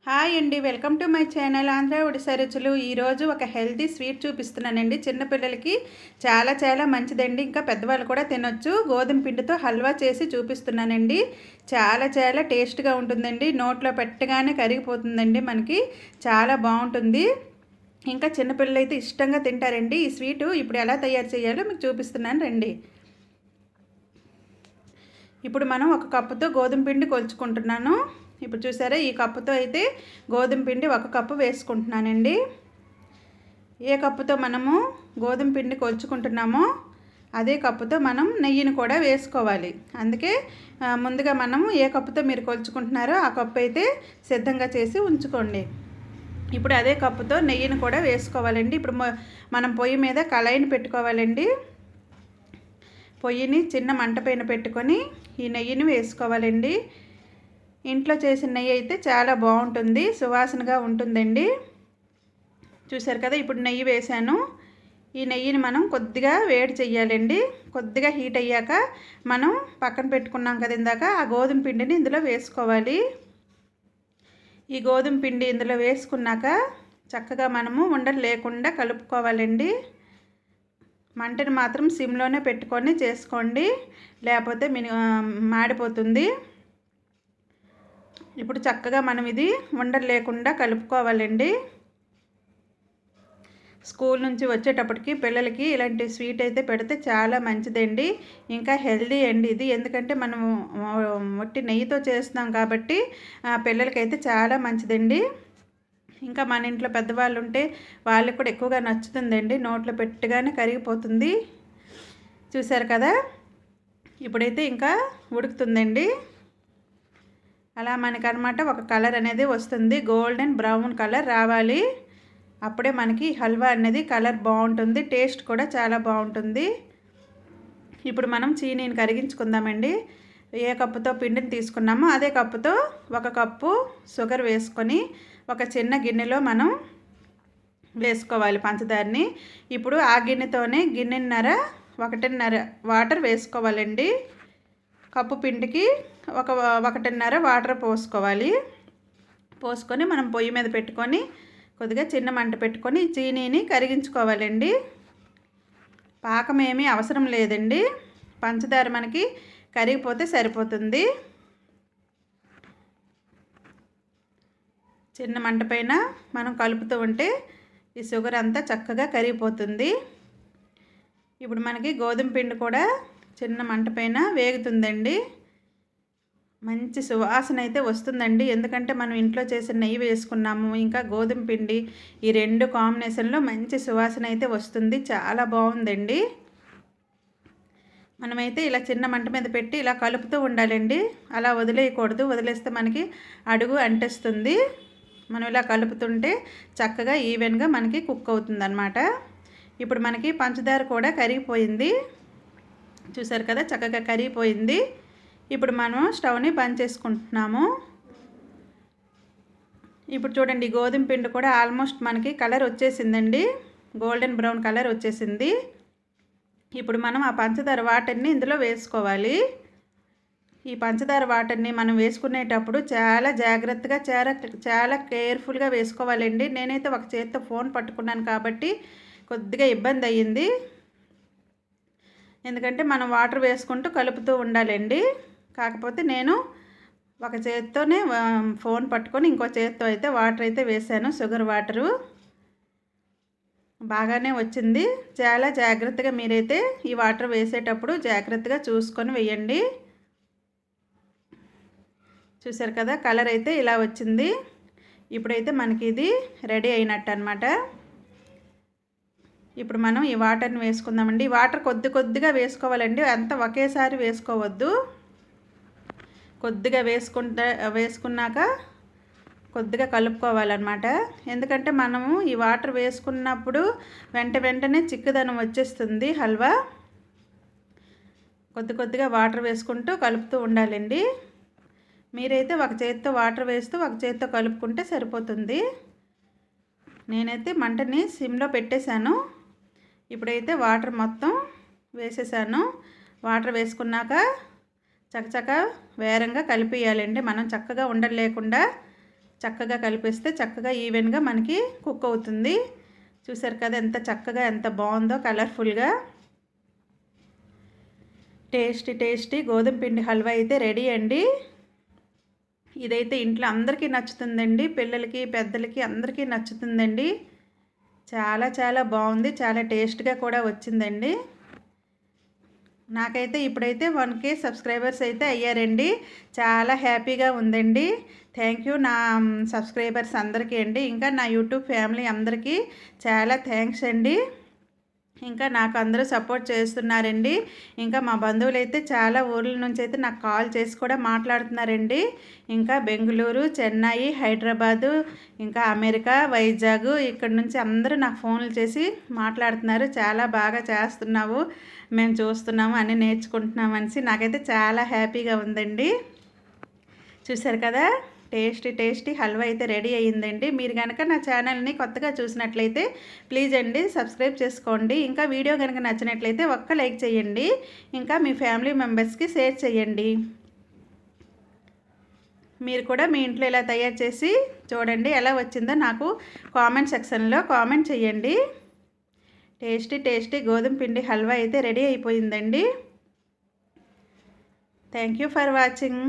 Hi అండి, welcome to my channel Andhra Odisha రుచులు. ఈరోజు ఒక హెల్తీ స్వీట్ చూపిస్తున్నానండి. చిన్నపిల్లలకి చాలా చాలా మంచిదండి, ఇంకా పెద్దవాళ్ళు కూడా తినొచ్చు. గోధుమ పిండితో హల్వా చేసి చూపిస్తున్నానండి. చాలా చాలా టేస్ట్గా ఉంటుందండి. నోట్లో పెట్టగానే కరిగిపోతుందండి, మనకి చాలా బాగుంటుంది. ఇంకా చిన్నపిల్లలు అయితే ఇష్టంగా తింటారండి. ఈ స్వీటు ఇప్పుడు ఎలా తయారు చేయాలో మీకు చూపిస్తున్నాను రండి. ఇప్పుడు మనం ఒక కప్పుతో గోధుమ పిండి కొలుచుకుంటున్నాను. ఇప్పుడు చూసారా, ఈ కప్పుతో అయితే గోధుమ పిండి ఒక కప్పు వేసుకుంటున్నానండి. ఏ కప్పుతో మనము గోధుమ పిండి కొలుచుకుంటున్నామో అదే కప్పుతో మనం నెయ్యిని కూడా వేసుకోవాలి. అందుకే ముందుగా మనము ఏ కప్పుతో మీరు కొలుచుకుంటున్నారో ఆ కప్పు అయితే సిద్ధంగా చేసి ఉంచుకోండి. ఇప్పుడు అదే కప్పుతో నెయ్యిని కూడా వేసుకోవాలండి. ఇప్పుడు మనం పొయ్యి మీద కళాయిని పెట్టుకోవాలండి. పొయ్యిని చిన్న మంట పైన పెట్టుకొని ఈ నెయ్యిని వేసుకోవాలండి. ఇంట్లో చేసిన నెయ్యి అయితే చాలా బాగుంటుంది, సువాసనగా ఉంటుందండి. చూసారు కదా, ఇప్పుడు నెయ్యి వేసాను. ఈ నెయ్యిని మనం కొద్దిగా వేడి చెయ్యాలండి. కొద్దిగా హీట్ అయ్యాక మనం పక్కన పెట్టుకున్నాం కదా ఇందాక, ఆ గోధుమ పిండిని ఇందులో వేసుకోవాలి. ఈ గోధుమ పిండి ఇందులో వేసుకున్నాక చక్కగా మనము ఉండలు లేకుండా కలుపుకోవాలండి. మంటని మాత్రం సిమ్లోనే పెట్టుకొని చేసుకోండి, లేకపోతే మాడిపోతుంది. ఇప్పుడు చక్కగా మనం ఇది ఉండలు లేకుండా కలుపుకోవాలండి. స్కూల్ నుంచి వచ్చేటప్పటికి పిల్లలకి ఇలాంటి స్వీట్ అయితే పెడితే చాలా మంచిదండి, ఇంకా హెల్దీ అండి ఇది. ఎందుకంటే మనం వట్టి నెయ్యితో చేస్తున్నాం కాబట్టి పిల్లలకైతే చాలా మంచిదండి. ఇంకా మన ఇంట్లో పెద్దవాళ్ళు ఉంటే వాళ్ళకి కూడా ఎక్కువగా నచ్చుతుందండి. నోట్లో పెట్టగానే కరిగిపోతుంది. చూసారు కదా, ఇప్పుడైతే ఇంకా ఉడుకుతుందండి. అలా మనకనమాట ఒక కలర్ అనేది వస్తుంది, గోల్డెన్ బ్రౌన్ కలర్ రావాలి. అప్పుడే మనకి హల్వా అనేది కలర్ బాగుంటుంది, టేస్ట్ కూడా చాలా బాగుంటుంది. ఇప్పుడు మనం చీనీని కరిగించుకుందామండి. ఏ కప్పుతో పిండిని తీసుకున్నామో అదే కప్పుతో ఒక కప్పు షుగర్ వేసుకొని ఒక చిన్న గిన్నెలో మనం వేసుకోవాలి పంచదారని. ఇప్పుడు ఆ గిన్నెతోనే ఒకటిన్నర వాటర్ వేసుకోవాలండి. కప్పు పిండికి ఒకటిన్నర వాటర్ పోసుకోవాలి. పోసుకొని మనం పొయ్యి మీద పెట్టుకొని కొద్దిగా చిన్న మంట పెట్టుకొని చీనీని కరిగించుకోవాలండి. పాకం ఏమీ అవసరం లేదండి, పంచదార మనకి కరిగిపోతే సరిపోతుంది. చిన్న మంట పైన మనం కలుపుతూ ఉంటే ఈ షుగర్ అంతా చక్కగా కరిగిపోతుంది. ఇప్పుడు మనకి గోధుమ పిండి కూడా చిన్న మంట పైన వేగుతుందండి. మంచి సువాసన అయితే వస్తుందండి, ఎందుకంటే మనం ఇంట్లో చేసిన నెయ్యి వేసుకున్నాము, ఇంకా గోధుమ పిండి, ఈ రెండు కాంబినేషన్లో మంచి సువాసన అయితే వస్తుంది. చాలా బాగుందండి. మనమైతే ఇలా చిన్న మంట మీద పెట్టి ఇలా కలుపుతూ ఉండాలండి, అలా వదిలేయకూడదు. వదిలేస్తే మనకి అడుగు అంటేస్తుంది. మనం ఇలా కలుపుతుంటే చక్కగా ఈవెన్గా మనకి కుక్ అవుతుంది అన్నమాట. ఇప్పుడు మనకి పంచదార కూడా కరిగిపోయింది. చూసారు కదా, చక్కగా కరిగిపోయింది. ఇప్పుడు మనం స్టవ్ని బంద్ చేసుకుంటున్నాము. ఇప్పుడు చూడండి, గోధుమ పిండి కూడా ఆల్మోస్ట్ మనకి కలర్ వచ్చేసిందండి, గోల్డెన్ బ్రౌన్ కలర్ వచ్చేసింది. ఇప్పుడు మనం ఆ పంచదార వాటర్ని ఇందులో వేసుకోవాలి. ఈ పంచదార వాటర్ని మనం వేసుకునేటప్పుడు చాలా జాగ్రత్తగా చాలా కేర్ఫుల్గా వేసుకోవాలండి. నేనైతే ఒక చేత్తో ఫోన్ పట్టుకున్నాను కాబట్టి కొద్దిగా ఇబ్బంది అయ్యింది, ఎందుకంటే మనం వాటర్ వేసుకుంటూ కలుపుతూ ఉండాలండి. కాకపోతే నేను ఒక చేత్తోనే ఫోన్ పట్టుకొని ఇంకో చేత్తో అయితే వాటర్ అయితే వేసాను, షుగర్ వాటరు. బాగానే వచ్చింది. చాలా జాగ్రత్తగా మీరైతే ఈ వాటర్ వేసేటప్పుడు జాగ్రత్తగా చూసుకొని వేయండి. చూసారు కదా, కలర్ అయితే ఇలా వచ్చింది. ఇప్పుడైతే మనకి ఇది రెడీ అయినట్టు అనమాట. ఇప్పుడు మనం ఈ వాటర్ని వేసుకుందామండి. వాటర్ కొద్దిగా వేసుకోవాలండి, అంత ఒకేసారి వేసుకోవద్దు. కొద్దిగా వేసుకున్నాక కొద్దిగా కలుపుకోవాలన్నమాట. ఎందుకంటే మనము ఈ వాటర్ వేసుకున్నప్పుడు వెంటనే చిక్కదనం వచ్చేస్తుంది హల్వా. కొద్దిగా వాటర్ వేసుకుంటూ కలుపుతూ ఉండాలండి. మీరైతే ఒక చేత్తో వాటర్ వేస్తూ ఒక చేత్తో కలుపుకుంటే సరిపోతుంది. నేనైతే మంటని సిమ్లో పెట్టేశాను. ఇప్పుడైతే వాటర్ మొత్తం వేసేసాను. వాటర్ వేసుకున్నాక చకచక వేరంగా కలిపేయాలండి. మనం చక్కగా ఉండలేకుండా చక్కగా కలిపిస్తే చక్కగా ఈవెన్గా మనకి కుక్ అవుతుంది. చూసారు కదా ఎంత చక్కగా ఎంత బాగుందో కలర్ఫుల్గా. టేస్టీ గోధుమ పిండి హల్వా అయితే రెడీ అండి. ఇదైతే ఇంట్లో అందరికీ నచ్చుతుందండి, పిల్లలకి పెద్దలకి అందరికీ నచ్చుతుందండి. చాలా బాగుంది, చాలా టేస్ట్గా కూడా వచ్చిందండి. నాకైతే ఇప్పుడైతే 1K సబ్స్క్రైబర్స్ అయితే అయ్యారండి. చాలా హ్యాపీగా ఉందండి. థ్యాంక్ యూ నా సబ్స్క్రైబర్స్ అందరికీ అండి. ఇంకా నా యూట్యూబ్ ఫ్యామిలీ అందరికీ చాలా థ్యాంక్స్ అండి. ఇంకా నాకు అందరూ సపోర్ట్ చేస్తున్నారండి. ఇంకా మా బంధువులు అయితే చాలా ఊర్ల నుంచి అయితే నాకు కాల్ చేసి కూడా మాట్లాడుతున్నారండి. ఇంకా బెంగళూరు, చెన్నై, హైదరాబాదు, ఇంకా అమెరికా, వైజాగ్ ఇక్కడ నుంచి అందరూ నాకు ఫోన్లు చేసి మాట్లాడుతున్నారు. చాలా బాగా చేస్తున్నావు, మేము చూస్తున్నాము, అన్నీ నేర్చుకుంటున్నాము అనేసి. నాకైతే చాలా హ్యాపీగా ఉందండి. చూశారు కదా, టేస్టీ హల్వా అయితే రెడీ అయ్యిందండి. మీరు కనుక నా ఛానల్ని కొత్తగా చూసినట్లయితే ప్లీజ్ అండి సబ్స్క్రైబ్ చేసుకోండి. ఇంకా వీడియో కనుక నచ్చినట్లయితే ఒక్క లైక్ చేయండి. ఇంకా మీ ఫ్యామిలీ మెంబర్స్కి షేర్ చేయండి. మీరు కూడా మీ ఇంట్లో ఇలా తయారు చేసి చూడండి, ఎలా వచ్చిందో నాకు కామెంట్ సెక్షన్లో కామెంట్ చేయండి. టేస్టీ గోధుమ పిండి హల్వా అయితే రెడీ అయిపోయిందండి. Thank you for watching.